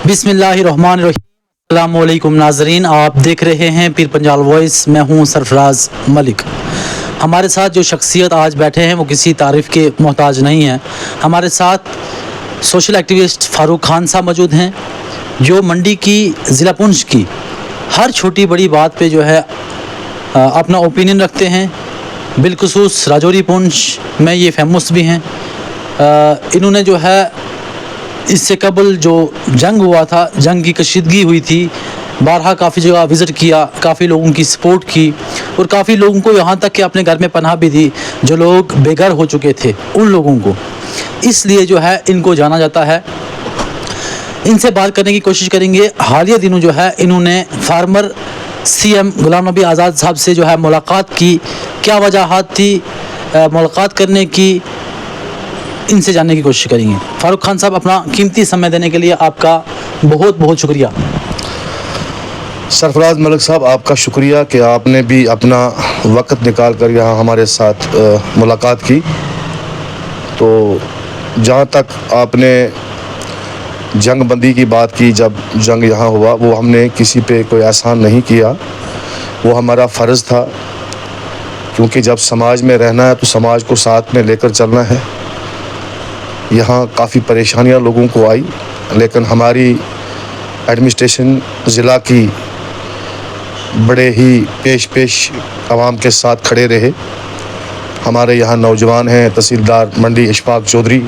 बिस्मिल्लाहिर्रहमानिर्रहीम। अस्सलामु अलैकुम नाज़रीन, आप देख रहे हैं पीर पंजाल वॉइस। मैं हूं सरफराज मलिक। हमारे साथ जो शख्सियत आज बैठे हैं वो किसी तारीफ़ के मोहताज नहीं हैं। हमारे साथ सोशल एक्टिविस्ट फ़ारूक खान साहब मौजूद हैं, जो मंडी की ज़िला पुंछ की हर छोटी बड़ी बात पे जो है अपना ओपिनियन रखते हैं। बिलखुसूस राजौरी पुंछ में ये फेमस भी हैं। इन्होंने जो है इससे कबल जो जंग हुआ था, जंग की कशीदगी हुई थी, बारहा काफ़ी जगह विज़िट किया, काफ़ी लोगों की सपोर्ट की और काफ़ी लोगों को यहाँ तक कि अपने घर में पनाह भी दी जो लोग बेघर हो चुके थे, उन लोगों को। इसलिए जो है इनको जाना जाता है। इनसे बात करने की कोशिश करेंगे। हालिया दिनों जो है इन्होंने फार्मर सीएम गुलाम नबी आज़ाद साहब से जो है मुलाकात की। क्या वजहात थी मुलाकात करने की, इनसे जानने की कोशिश करेंगे। फ़ारूक खान साहब, अपना कीमती समय देने के लिए आपका बहुत बहुत शुक्रिया। सरफराज मलिक साहब, आपका शुक्रिया कि आपने भी अपना वक्त निकाल कर यहाँ हमारे साथ मुलाकात की। तो जहाँ तक आपने जंग बंदी की बात की, जब जंग यहाँ हुआ, वो हमने किसी पे कोई एहसान नहीं किया, वो हमारा फ़र्ज़ था। क्योंकि जब समाज में रहना है तो समाज को साथ में लेकर चलना है। यहाँ काफ़ी परेशानियाँ लोगों को आई, लेकिन हमारी एडमिनिस्ट्रेशन ज़िला की बड़े ही पेश आवाम के साथ खड़े रहे। हमारे यहाँ नौजवान हैं, तहसीलदार मंडी इशफाक चौधरी,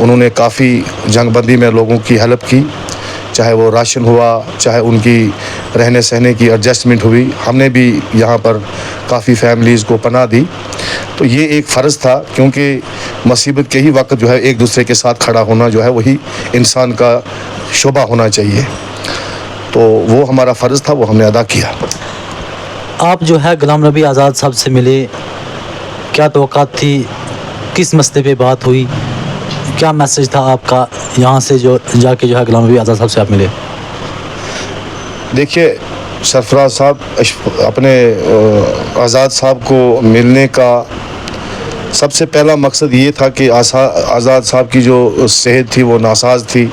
उन्होंने काफ़ी जंगबंदी में लोगों की हेल्प की, चाहे वो राशन हुआ, चाहे उनकी रहने सहने की एडजस्टमेंट हुई। हमने भी यहाँ पर काफ़ी फैमिलीज़ को पनाह दी। तो ये एक फ़र्ज़ था, क्योंकि मुसीबत के ही वक्त जो है एक दूसरे के साथ खड़ा होना जो है वही इंसान का शोभा होना चाहिए। तो वो हमारा फ़र्ज़ था, वो हमने अदा किया। आप जो है गुलाम नबी आज़ाद साहब से मिले, क्या तवक्कात थी, किस मसले पे बात हुई, क्या मैसेज था आपका यहाँ से जो जाके जो है गुलाम नबी आज़ाद साहब से आप मिले? देखिए सरफराज साहब, अपने आज़ाद साहब को मिलने का सबसे पहला मकसद ये था कि आज़ाद साहब की जो सेहत थी वो नासाज थी।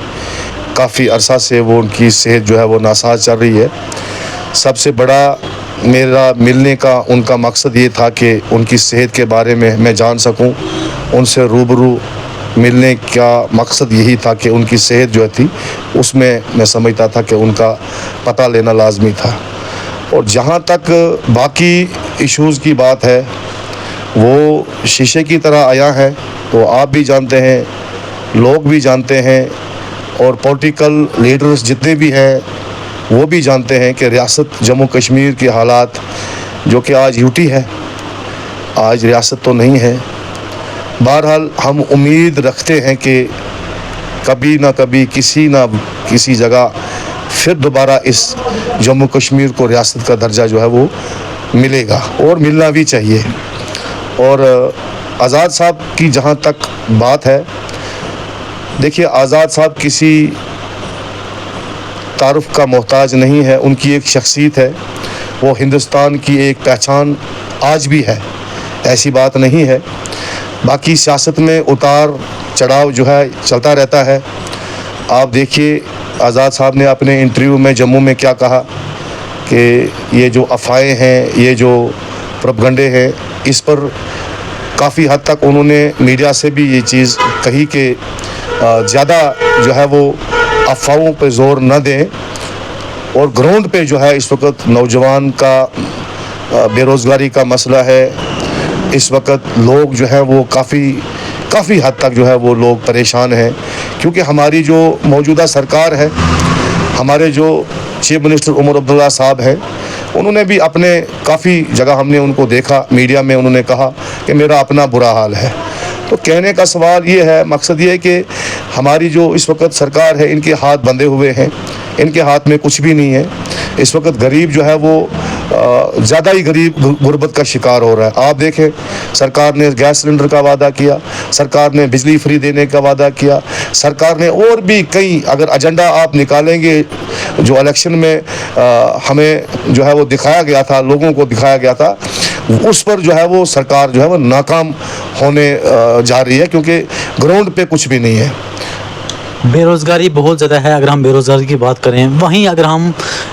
काफ़ी अरसा से वो उनकी सेहत जो है वो नासाज चल रही है। सबसे बड़ा मेरा मिलने का उनका मकसद ये था कि उनकी सेहत के बारे में मैं जान सकूं। उनसे रूबरू मिलने का मकसद यही था कि उनकी सेहत जो थी उसमें मैं समझता था कि उनका पता लेना लाजमी था। और जहाँ तक बाकी इश्यूज़ की बात है, वो शीशे की तरह आया है। तो आप भी जानते हैं, लोग भी जानते हैं, और पॉलिटिकल लीडर्स जितने भी हैं वो भी जानते हैं कि रियासत जम्मू कश्मीर के हालात, जो कि आज यूटी है, आज रियासत तो नहीं है। बहरहाल हम उम्मीद रखते हैं कि कभी ना कभी किसी ना किसी जगह फिर दोबारा इस जम्मू कश्मीर को रियासत का दर्जा जो है वो मिलेगा, और मिलना भी चाहिए। और आज़ाद साहब की जहाँ तक बात है, देखिए आज़ाद साहब किसी तारुफ का मोहताज नहीं है। उनकी एक शख्सियत है, वो हिंदुस्तान की एक पहचान आज भी है, ऐसी बात नहीं है। बाकी सियासत में उतार चढ़ाव जो है चलता रहता है। आप देखिए आज़ाद साहब ने अपने इंटरव्यू में जम्मू में क्या कहा कि ये जो अफ़वाहें हैं, ये जो प्रोपगंडे हैं, इस पर काफ़ी हद तक उन्होंने मीडिया से भी ये चीज़ कही कि ज़्यादा जो है वो अफवाहों पे ज़ोर न दें। और ग्राउंड पे जो है इस वक्त नौजवान का बेरोज़गारी का मसला है। इस वक्त लोग जो है वो काफ़ी हद तक जो है वो लोग परेशान हैं, क्योंकि हमारी जो मौजूदा सरकार है, हमारे जो चीफ मिनिस्टर उमर अब्दुल्ला साहब हैं, उन्होंने भी अपने काफ़ी जगह हमने उनको देखा मीडिया में, उन्होंने कहा कि मेरा अपना बुरा हाल है। तो कहने का सवाल ये है, मकसद ये है कि हमारी जो इस वक्त सरकार है, इनके हाथ बंधे हुए हैं, इनके हाथ में कुछ भी नहीं है। इस वक्त गरीब जो है वो ज़्यादा ही गरीब गुर्बत का शिकार हो रहा है। आप देखें, सरकार ने गैस सिलेंडर का वादा किया, सरकार ने बिजली फ्री देने का वादा किया, सरकार ने और भी कई, अगर एजेंडा आप निकालेंगे जो इलेक्शन में हमें जो है वो दिखाया गया था, लोगों को दिखाया गया था, उस पर जो है वो सरकार जो है वो नाकाम होने जा रही है, क्योंकि ग्राउंड पे कुछ भी नहीं है। बेरोज़गारी बहुत ज़्यादा है। अगर हम बेरोज़गारी की बात करें, वहीं अगर हम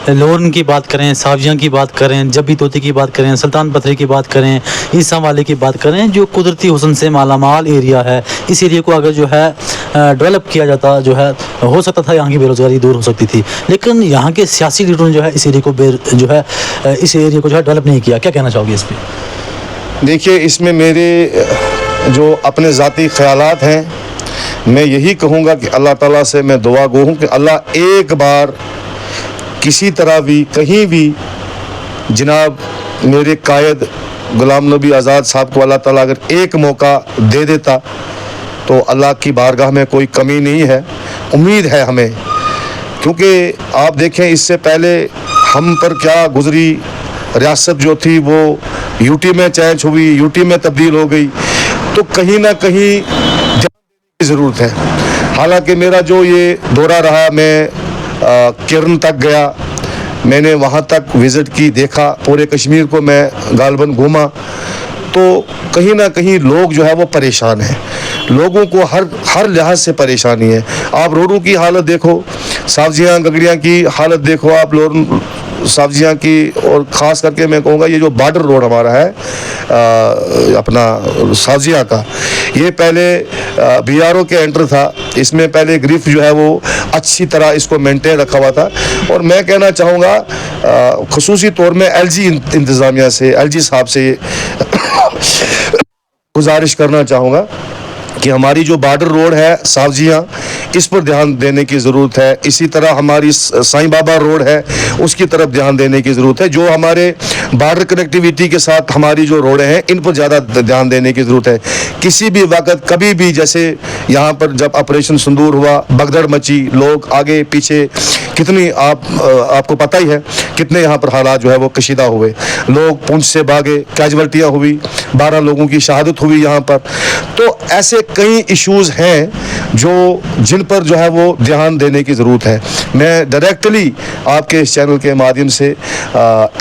लोन की बात करें, सावजियाँ की बात करें, जब्बी तोती की बात करें, सुल्तान पथरी की बात करें, ईसा वाले की बात करें, जो कुदरती हुस्न से मालामाल एरिया है, इस एरिया को अगर जो है डेवलप किया जाता जो है, हो सकता था यहाँ की बेरोज़गारी दूर हो सकती थी। लेकिन यहाँ के सियासी लीडरों ने जो है इस एरिया को इस एरिया को जो है डेवलप नहीं किया। क्या कहना चाहोगे इस पर? देखिए, इसमें मेरे जो अपने ज़ाती ख़यालात हैं, मैं यही कहूँगा कि अल्लाह ताला से मैं दुआ गो हूँ कि अल्लाह एक बार किसी तरह भी कहीं भी जनाब मेरे कायद गुलाम नबी आज़ाद साहब को अल्लाह ताला अगर एक मौका दे देता तो अल्लाह की बारगाह में कोई कमी नहीं है, उम्मीद है हमें। क्योंकि आप देखें, इससे पहले हम पर क्या गुजरी रियासत जो थी वो यूटी में चेंज हुई, यूटी में तब्दील हो गई, तो कहीं ना कहीं की ज़रूरत है। हालांकि मेरा जो ये दौरा रहा, मैं किरण तक गया, मैंने वहाँ तक विज़िट की, देखा, पूरे कश्मीर को मैं गालबन घूमा, तो कहीं ना कहीं लोग जो है वो परेशान हैं। लोगों को हर लिहाज से परेशानी है। आप रोडों की हालत देखो, सब्जियाँ गगड़ियाँ की हालत देखो, आप लोग सब्जियाँ की, और ख़ास करके मैं कहूँगा ये जो बॉर्डर रोड हमारा है अपना सब्जियाँ का, ये पहले BRO के एंटर था, इसमें पहले ग्रिफ जो है वो अच्छी तरह इसको मेंटेन रखा हुआ था। और मैं कहना चाहूँगा ख़ुसूसी तौर में LG इंतज़ामिया से, LG साहब से गुजारिश करना चाहूँगा कि हमारी जो बॉर्डर रोड है सब्जियाँ, इस पर ध्यान देने की ज़रूरत है। इसी तरह हमारी साईं बाबा रोड है, उसकी तरफ ध्यान देने की ज़रूरत है। जो हमारे बॉर्डर कनेक्टिविटी के साथ हमारी जो रोडें हैं, इन पर ज़्यादा ध्यान देने की ज़रूरत है। किसी भी वक्त कभी भी, जैसे यहाँ पर जब ऑपरेशन सिंदूर हुआ, भगदड़ मची, लोग आगे पीछे, कितनी आपको पता ही है कितने यहाँ पर हालात जो है वो कशीदा हुए। लोग पुंछ से भागे, कैजुअल्टियाँ हुई, 12 लोगों की शहादत हुई यहाँ पर। तो ऐसे कई इश्यूज़ हैं जिन पर जो है वो ध्यान देने की ज़रूरत है। मैं डायरेक्टली आपके इस चैनल के माध्यम से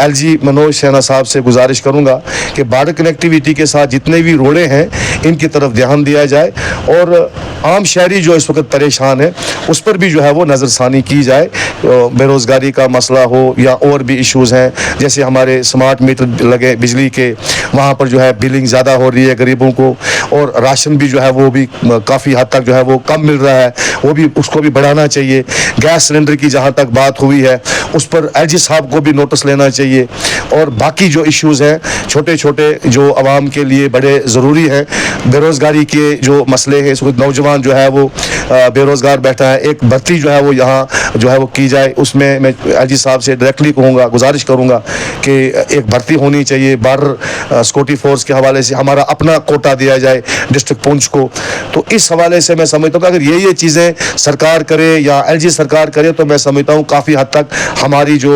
LG मनोज सिन्हा साहब से गुजारिश करूँगा कि बॉर्डर कनेक्टिविटी के साथ जितने भी रोडें हैं, इनकी तरफ ध्यान दिया जाए, और आम शहरी जो इस वक्त परेशान है उस पर भी जो है वो नज़रसानी की जाए। बेरोज़गारी का मसला हो या और भी इश्यूज़ हैं, जैसे हमारे स्मार्ट मीटर लगे बिजली के, वहाँ पर जो है बिलिंग ज़्यादा हो रही है गरीबों को, और राशन भी जो है वो भी काफ़ी हद तक जो है वो कम मिल रहा है, वो भी उसको भी बढ़ाना चाहिए। गैस सिलेंडर की जहाँ तक बात हुई है, उस पर LG साहब को भी नोटिस लेना चाहिए। और बाकी जो इश्यूज़ हैं छोटे छोटे जो आवाम के लिए बड़े ज़रूरी हैं, बेरोज़गारी के जो मसले हैं, इस वक्त नौजवान जो है वो बेरोज़गार बैठा है, एक भर्ती जो है वो यहाँ जो है वो की जाए। उसमें मैं LG साहब से डायरेक्टली कहूँगा, गुजारिश करूँगा कि एक भर्ती होनी चाहिए। बॉर्डर सिक्योरिटी फोर्स के हवाले से हमारा अपना कोटा दिया जाए डिस्ट्रिक्ट पुंछ को। तो इस हवाले से मैं समझता हूँ कि अगर ये चीज़ें सरकार करे या LG सरकार करे, तो मैं समझता हूँ काफ़ी हद तक हमारी जो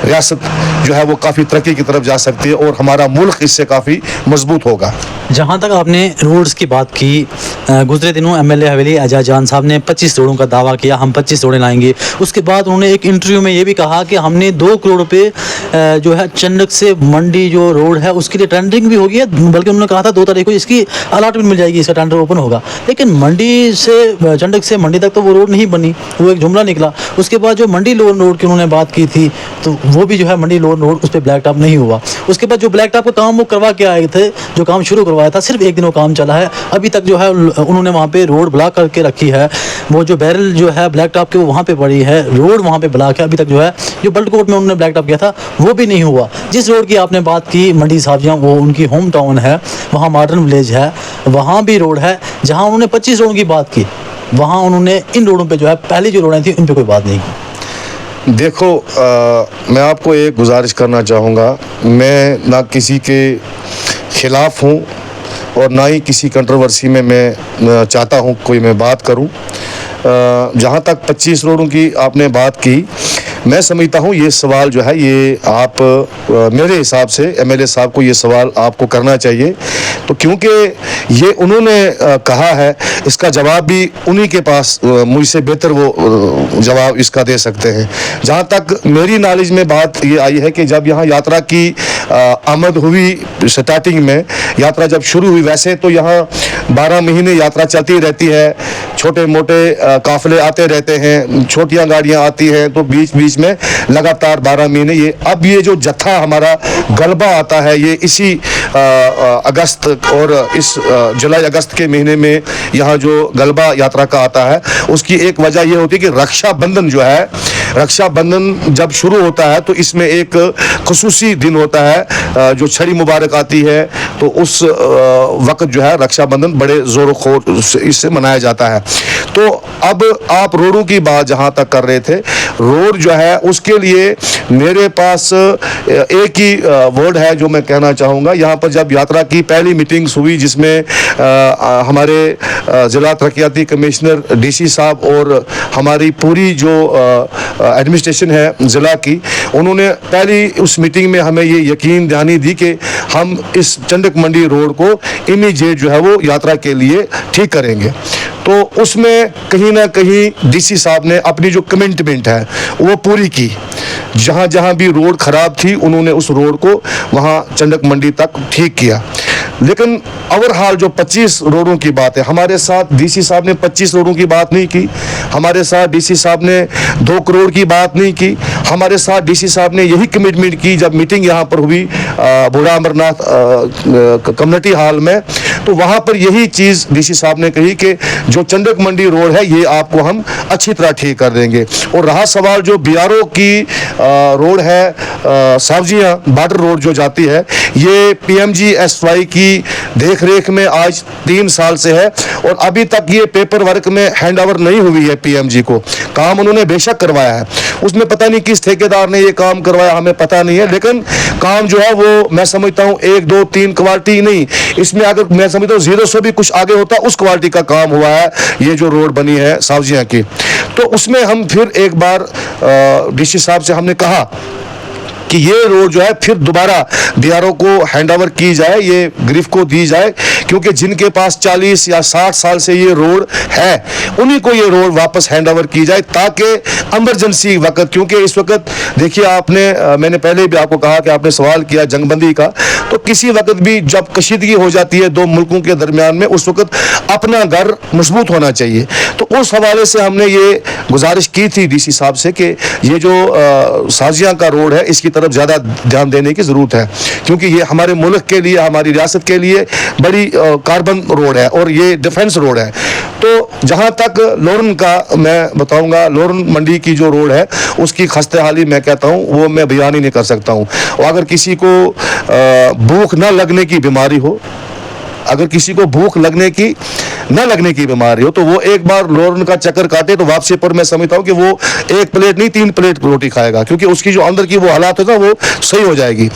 रियासत जो है वो काफ़ी तरक्की की तरफ जा सकती है, और हमारा मुल्क इससे काफ़ी मजबूत होगा। जहाँ तक आपने रोड्स की बात की, गुजरे दिनों MLA हवेली एजाज जान साहब ने 25 रोडों का दावा किया, हम 25 रोडें लाएंगे। उसके बाद उन्होंने एक इंटरव्यू में ये भी कहा कि हमने 2 करोड़ रुपये जो है चंडक से मंडी जो रोड है उसके लिए टेंडरिंग भी होगी है, बल्कि उन्होंने कहा था 2 तारीख को इसकी अलॉटमेंट मिल जाएगी, इसका टेंडर ओपन होगा। लेकिन मंडी से चंडक से मंडी तक तो वो रोड नहीं बनी, वो एक जुमला निकला। उसके बाद जो मंडी लोन रोड की उन्होंने बात की थी, तो वो भी जो है मंडी लोन रोड उस पर ब्लैक टॉप नहीं हुआ। उसके बाद जो ब्लैक टॉप का काम वो करवा के आए थे, जो काम शुरू करवाया था, सिर्फ 1 दिन वो काम चला है। अभी तक जो है उन्होंने वहाँ पे रोड ब्लॉक करके रखी है। वो जो बैरल जो है ब्लैक टॉप की वो वहाँ पे पड़ी है, रोड वहाँ पे ब्लॉक है। अभी तक जो है जो बल्टकोट में उन्होंने ब्लैक टॉप किया था वो भी नहीं हुआ। जिस रोड की आपने बात की मंडी सब्जियाँ, वो उनकी होम टाउन है, वहाँ मॉडर्न विलेज है, वहाँ भी रोड है। जहाँ उन्होंने 25 रोड की बात की, वहाँ उन्होंने इन रोडों पर जो है पहली जो रोडें थी उन पर कोई बात नहीं की। देखो, मैं आपको एक गुजारिश करना चाहूँगा, मैं ना किसी के ख़िलाफ़ हूँ और ना ही किसी कंट्रोवर्सी में मैं चाहता हूँ कोई मैं बात करूँ। जहाँ तक 25 रोडों की आपने बात की, मैं समझता हूँ ये सवाल जो है ये आप मेरे हिसाब से MLA साहब को ये सवाल आपको करना चाहिए। तो क्योंकि ये उन्होंने कहा है, इसका जवाब भी उन्हीं के पास मुझसे बेहतर वो जवाब इसका दे सकते हैं। जहाँ तक मेरी नॉलेज में बात ये आई है कि जब यहाँ यात्रा की आमद हुई स्टार्टिंग में, यात्रा जब शुरू हुई, वैसे तो यहाँ 12 महीने यात्रा चलती रहती है, छोटे मोटे काफिले आते रहते हैं, छोटियाँ गाड़ियाँ आती हैं, तो बीच बीच में लगातार 12 महीने ये अब ये जो जत्था हमारा गलबा आता है ये इसी अगस्त और इस जुलाई अगस्त के महीने में यहाँ जो गलबा यात्रा का आता है, उसकी एक वजह ये होती है कि रक्षाबंधन जो है, रक्षाबंधन जब शुरू होता है तो इसमें एक खुसूसी दिन होता है, जो छड़ी मुबारक आती है, तो उस वक्त जो है रक्षाबंधन बड़े ज़ोर खौर इससे मनाया जाता है। तो अब आप रोडों की बात जहाँ तक कर रहे थे, रोड जो है उसके लिए मेरे पास एक ही वर्ड है जो मैं कहना चाहूँगा। यहाँ पर जब यात्रा की पहली मीटिंग्स हुई जिसमें हमारे ज़िला तरक्याती कमिश्नर डीसी साहब और हमारी पूरी जो एडमिनिस्ट्रेशन है ज़िला की, उन्होंने पहली उस मीटिंग में हमें ये यकीन दहानी दी कि हम इस चंडक मंडी रोड को इमीडिएट जो है वो यात्रा के लिए ठीक करेंगे। तो उसमें कहीं ना कहीं डीसी साहब ने अपनी जो कमिटमेंट है वो पूरी की। जहाँ जहाँ भी रोड ख़राब थी उन्होंने उस रोड को वहाँ चंडक मंडी तक ठीक किया। लेकिन ओवरऑल जो 25 रोडों की बात है, हमारे साथ डीसी साहब ने 25 रोडों की बात नहीं की, हमारे साथ डीसी साहब ने 2 करोड़ की बात नहीं की, हमारे साथ डीसी साहब ने यही कमिटमेंट की जब मीटिंग यहाँ पर हुई बूढ़ा अमरनाथ कम्युनिटी हॉल में, तो वहाँ पर यही चीज़ डीसी साहब ने कही कि जो चंडक मंडी रोड है ये आपको हम अच्छी तरह ठीक कर देंगे। और रहा सवाल जो बीआरओ की रोड है, सावजियाँ बॉर्डर रोड जो जाती है, ये PMGSY की देख रेख में आज 3 साल से है और अभी तक ये पेपर वर्क में हैंड ओवर नहीं हुई है PMG को। काम उन्होंने बेशक करवाया है, उसमें पता नहीं किस ठेकेदार ने ये काम करवाया हमें पता नहीं है, लेकिन काम जो है वो मैं समझता हूँ 1 2 3 क्वालिटी नहीं, इसमें अगर मैं समझता हूँ 0 से भी कुछ आगे होता उस क्वालिटी का काम हुआ है ये जो रोड बनी है सावजियाँ की। तो उसमें हम फिर एक बार डीसी साहब से हमने कहा कि ये रोड जो है फिर दोबारा बीआरओ को हैंडओवर की जाए, ये ग्रिफ को दी जाए, क्योंकि जिनके पास 40 या 60 साल से ये रोड है उन्हीं को ये रोड वापस हैंडओवर की जाए, ताकि इमरजेंसी वक्त, क्योंकि इस वक्त देखिए आपने मैंने पहले भी आपको कहा कि आपने सवाल किया जंगबंदी का, तो किसी वक्त भी जब कशीदगी हो जाती है 2 मुल्कों के दरमियान में, उस वक्त अपना घर मजबूत होना चाहिए। तो उस हवाले से हमने ये गुजारिश की थी डीसी साहब से कि ये जो साजिया का रोड है इसकी तरफ ज़्यादा ध्यान देने की ज़रूरत है, क्योंकि ये हमारे मुल्क के लिए, हमारी रियासत के लिए बड़ी कार्बन रोड है और ये डिफेंस रोड है। तो जहाँ तक लोरन का मैं बताऊँगा, लोरन मंडी की जो रोड है उसकी खस्ते हाली मैं कहता हूँ वो मैं बयान ही नहीं कर सकता हूँ। और अगर किसी को भूख न लगने की बीमारी हो, अगर किसी को भूख लगने की न लगने की बीमारी हो, तो वो एक बार लोरन का चक्कर काटे तो वापसी पर मैं समझता हूँ कि वो 1 प्लेट नहीं 3 प्लेट रोटी खाएगा, क्योंकि उसकी जो अंदर की वो हालात है ना वो सही हो जाएगी।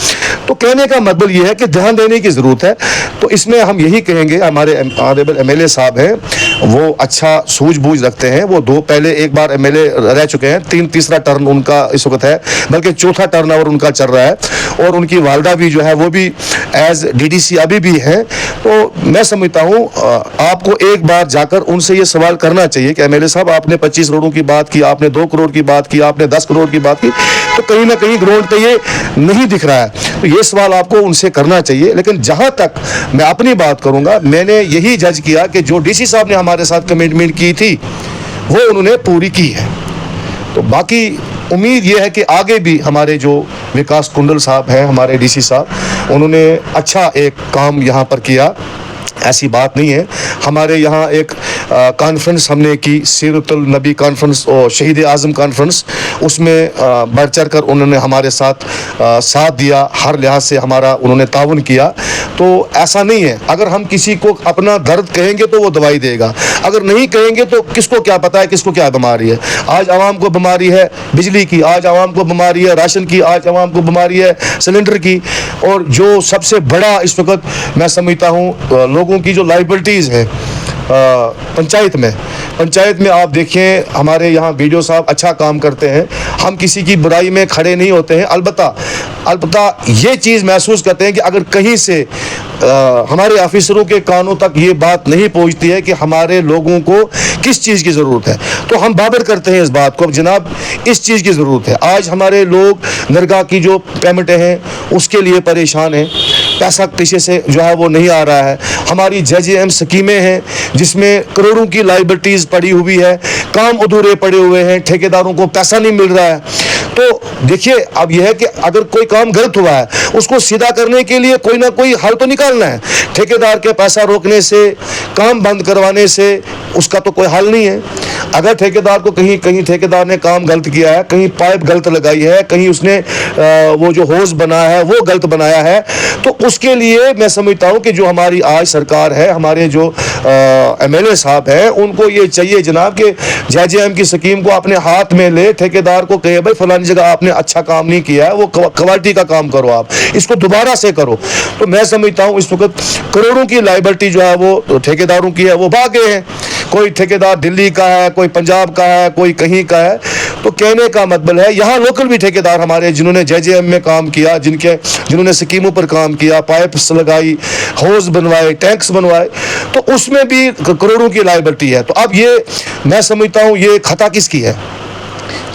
तो कहने का मतलब ये है कि ध्यान देने की ज़रूरत है। तो इसमें हम यही कहेंगे, हमारे ऑनरेबल MLA साहब हैं वो अच्छा सूझबूझ रखते हैं, वो पहले एक बार MLA रह चुके हैं, तीसरा टर्न उनका इस वक्त है, बल्कि चौथा टर्न ओवर उनका चल रहा है, और उनकी वालदा भी जो है वो भी एज DDC अभी भी हैं। तो मैं समझता हूँ आपको एक बार जाकर उनसे ये सवाल करना चाहिए कि MLA साहब आपने 25 करोड़ की बात की, आपने 2 करोड़ की बात की, आपने 10 करोड़ की बात की, तो कहीं ना कहीं ग्राउंड पे ये नहीं दिख रहा है। तो ये सवाल आपको उनसे करना चाहिए। लेकिन जहाँ तक मैं अपनी बात करूँगा, मैंने यही जज किया कि जो DC साहब ने हमारे साथ कमिटमेंट की थी वो उन्होंने पूरी की है। तो बाकी उम्मीद ये है कि आगे भी हमारे जो विकास कुंडल साहब हैं, हमारे DC साहब, उन्होंने अच्छा एक काम यहाँ पर किया, ऐसी बात नहीं है। हमारे यहाँ एक कॉन्फ्रेंस हमने की, सीरतुल नबी कॉन्फ्रेंस और शहीद आज़म कॉन्फ्रेंस, उसमें बढ़ चढ़ कर उन्होंने हमारे साथ दिया, हर लिहाज से हमारा उन्होंने ताउन किया। तो ऐसा नहीं है, अगर हम किसी को अपना दर्द कहेंगे तो वो दवाई देगा, अगर नहीं कहेंगे तो किसको क्या पता है किसको क्या बीमारी है। आज आवाम को बीमारी है बिजली की, आज आवाम को बीमारी है राशन की, आज आवाम को बीमारी है सिलेंडर की, और जो सबसे बड़ा इस वक्त मैं समझता हूँ लोगों की जो लाइबिलिटीज़ है पंचायत पंचायत में आप देखें, हमारे यहाँ वीडियो साहब अच्छा काम करते हैं, हम किसी की बुराई में खड़े नहीं होते हैं। अलबत्ता ये चीज़ महसूस करते हैं कि अगर कहीं से हमारे ऑफिसरों के कानों तक ये बात नहीं पहुंचती है कि हमारे लोगों को किस चीज़ की ज़रूरत है, तो हम बाबर करते हैं इस बात को, जनाब इस चीज़ की ज़रूरत है। आज हमारे लोग नरगा की जो पेमेंटें हैं उसके लिए परेशान हैं, पैसा पीछे से जो है वो नहीं आ रहा है। हमारी JJM स्कीमें हैं जिसमें करोड़ों की लाइबिलिटीज़ पड़ी हुई है, काम अधूरे पड़े हुए हैं, ठेकेदारों को पैसा नहीं मिल रहा है। तो देखिए, अब यह है कि अगर कोई काम गलत हुआ है उसको सीधा करने के लिए कोई ना कोई हल तो निकालना है। ठेकेदार के पैसा रोकने से, काम बंद करवाने से उसका तो कोई हल नहीं है। अगर ठेकेदार को कहीं ठेकेदार ने काम गलत किया है, कहीं पाइप गलत लगाई है, कहीं उसने वो जो होज बनाया है वो गलत बनाया है, तो उसके लिए मैं समझता हूँ कि जो हमारी आज सरकार है, हमारे जो MLA साहब हैं, उनको ये चाहिए जनाब कि JJM की स्कीम को अपने हाथ में ले, ठेकेदार को कहे भाई फलानी जगह आपने अच्छा काम नहीं किया है, वो क्वालिटी का काम करो, आप इसको दोबारा से करो। तो मैं समझता हूँ इस वक्त करोड़ों की लाइबिलिटी जो है वो ठेकेदारों की है, वो भागे हैं। कोई ठेकेदार दिल्ली का है, कोई पंजाब का है, कोई कहीं का है। तो कहने का मतलब है यहाँ लोकल भी ठेकेदार हमारे जिन्होंने JJM में काम किया, जिन्होंने स्कीमों पर काम किया, पाइप्स लगाई, होज बनवाए, टैंक्स बनवाए, तो उसमें भी करोड़ों की लाइबिलिटी है। तो अब ये मैं समझता हूँ ये खता किसकी है?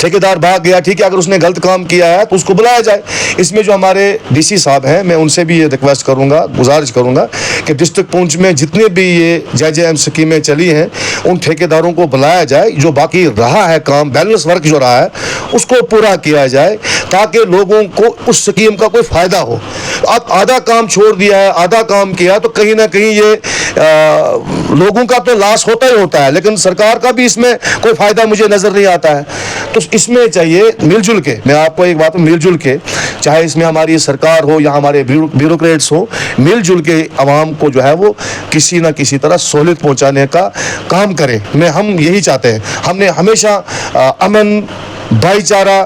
ठेकेदार भाग गया, ठीक है, अगर उसने गलत काम किया है तो उसको बुलाया जाए। इसमें जो हमारे DC साहब हैं, मैं उनसे भी ये रिक्वेस्ट करूंगा, गुजारिश करूंगा कि डिस्ट्रिक्ट पुंछ में जितने भी ये JJM स्कीमें चली हैं उन ठेकेदारों को बुलाया जाए, जो बाकी रहा है काम, बैलेंस वर्क जो रहा है उसको पूरा किया जाए ताकि लोगों को उस स्कीम का कोई फ़ायदा हो। अब आधा काम छोड़ दिया है, आधा काम किया, तो कहीं ना कहीं ये लोगों का तो लॉस होता ही होता है, लेकिन सरकार का भी इसमें कोई फ़ायदा मुझे नज़र नहीं आता है। तो इसमें चाहिए मिलजुल के, मैं आपको एक बात मिलजुल के, चाहे इसमें हमारी सरकार हो या हमारे ब्यूरोक्रेट्स हो, मिलजुल के आवाम को जो है वो किसी ना किसी तरह सहूलियत पहुंचाने का काम करें। हम यही चाहते हैं। हमने हमेशा अमन, भाईचारा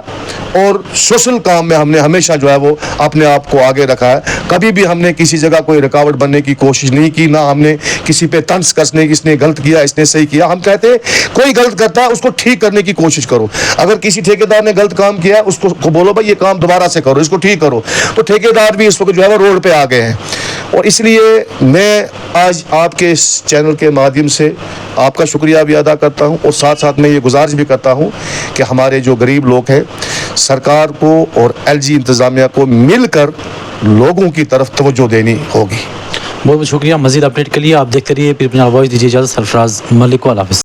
और सोशल काम में हमने हमेशा जो है वो अपने आप को आगे रखा है। कभी भी हमने किसी जगह कोई रुकावट बनने की कोशिश नहीं की, ना हमने किसी पे तंज कसने की, इसने गलत किया, इसने सही किया। हम कहते हैं कोई गलत करता है उसको ठीक करने की कोशिश करो। अगर किसी ठेकेदार ने गलत काम किया है उसको बोलो भाई ये काम दोबारा से करो, इसको ठीक करो। तो ठेकेदार भी इस वक्त जो है वो रोड पे आ गए हैं। और इसलिए मैं आज आपके इस चैनल के माध्यम से आपका शुक्रिया भी अदा करता हूं और साथ साथ मैं ये गुजारिश भी करता हूं कि हमारे जो गरीब लोग हैं, सरकार को और LG इंतज़ामिया को मिलकर लोगों की तरफ तवज्जो देनी होगी। बहुत बहुत शुक्रिया। मज़ीद अपडेट के लिए आप देखते रहिए पीर पंजाल वॉइस। दीजिए इजाज़त। सरफराज मलिक को अल्लाह हाफ़िज़।